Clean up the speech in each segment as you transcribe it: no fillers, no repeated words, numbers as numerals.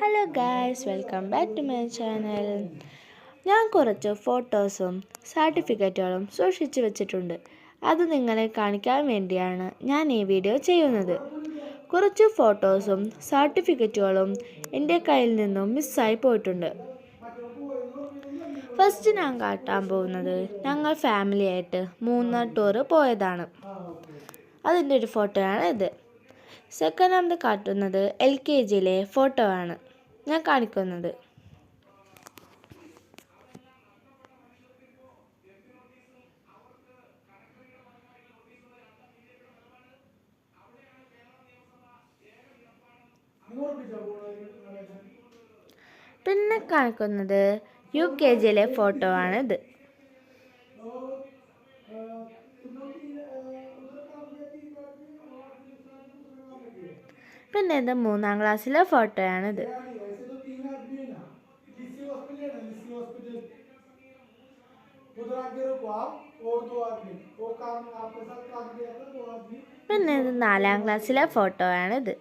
Hello guys, welcome back to my channel. ഞാൻ കുറച്ച് ഫോട്ടോസും സർട്ടിഫിക്കറ്റുകളും സൂക്ഷിച്ചു വെച്ചിട്ടുണ്ട്. അത് നിങ്ങളെ കാണിക്കാൻ വേണ്ടിയാണ് ഞാൻ ഈ വീഡിയോ ചെയ്യുന്നത്. കുറച്ച് ഫോട്ടോസും സർട്ടിഫിക്കറ്റുകളും എൻ്റെ കയ്യിൽ നിന്നും മിസ്സായി പോയിട്ടുണ്ട്. ഫസ്റ്റ് ഞാൻ കാട്ടാൻ പോകുന്നത് ഞങ്ങൾ ഫാമിലിയായിട്ട് മൂന്നാർ ടൂർ പോയതാണ്. അതിൻ്റെ ഒരു ഫോട്ടോയാണ് ഇത്. സെക്കൻഡാമത് കാട്ടുന്നത് LKGയിലെ ഫോട്ടോ ആണ് ഞാൻ കാണിക്കുന്നത്. പിന്നെ കാണിക്കുന്നത് UKGയിലെ ഫോട്ടോ ആണിത്. പിന്നെ ഇത് 3ാം ക്ലാസ്സിലെ ഫോട്ടോയാണിത്. പിന്നെ ഇത് 4ാം ക്ലാസ്സിലെ ഫോട്ടോയാണിത്.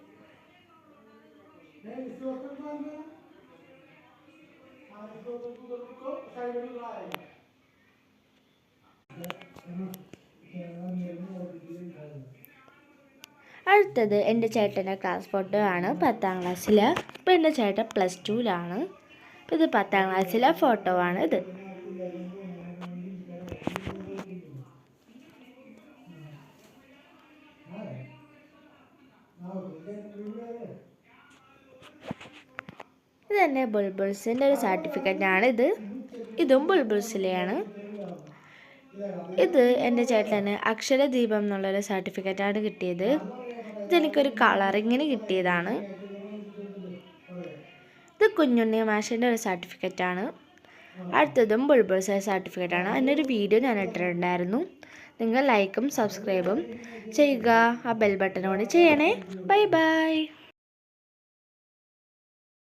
അടുത്തത് എൻ്റെ ചേട്ടൻ്റെ ക്ലാസ് ഫോട്ടോ ആണ്, 10ാം ക്ലാസ്സിൽ. ഇപ്പോൾ എൻ്റെ ചേട്ടൻ +2ലാണ്. ഇത് 10ാം ക്ലാസ്സിലെ ഫോട്ടോ ആണ് ഇത്. ഇതെന്നെ ബുൾബുൾസിൻ്റെ ഒരു സർട്ടിഫിക്കറ്റാണ് ഇത്. ഇതും ബുൾബുൾസിലെയാണ്. ഇത് എൻ്റെ ചേട്ടന് അക്ഷരദീപം എന്നുള്ളൊരു സർട്ടിഫിക്കറ്റാണ് കിട്ടിയത്. ഇതെനിക്കൊരു കളറിങ്ങിന് കിട്ടിയതാണ്. ഇത് കുഞ്ഞുണ്ണി മാഷിൻ്റെ ഒരു സർട്ടിഫിക്കറ്റാണ്. അടുത്തതും ബുൾബുൾസ് സർട്ടിഫിക്കറ്റാണ്. അതിനൊരു വീഡിയോ ഞാൻ ഇട്ടിട്ടുണ്ടായിരുന്നു. നിങ്ങൾ ലൈക്കും സബ്സ്ക്രൈബും ചെയ്യുക. ആ ബെൽ ബട്ടൺ കൂടി ചെയ്യണേ. Bye bye.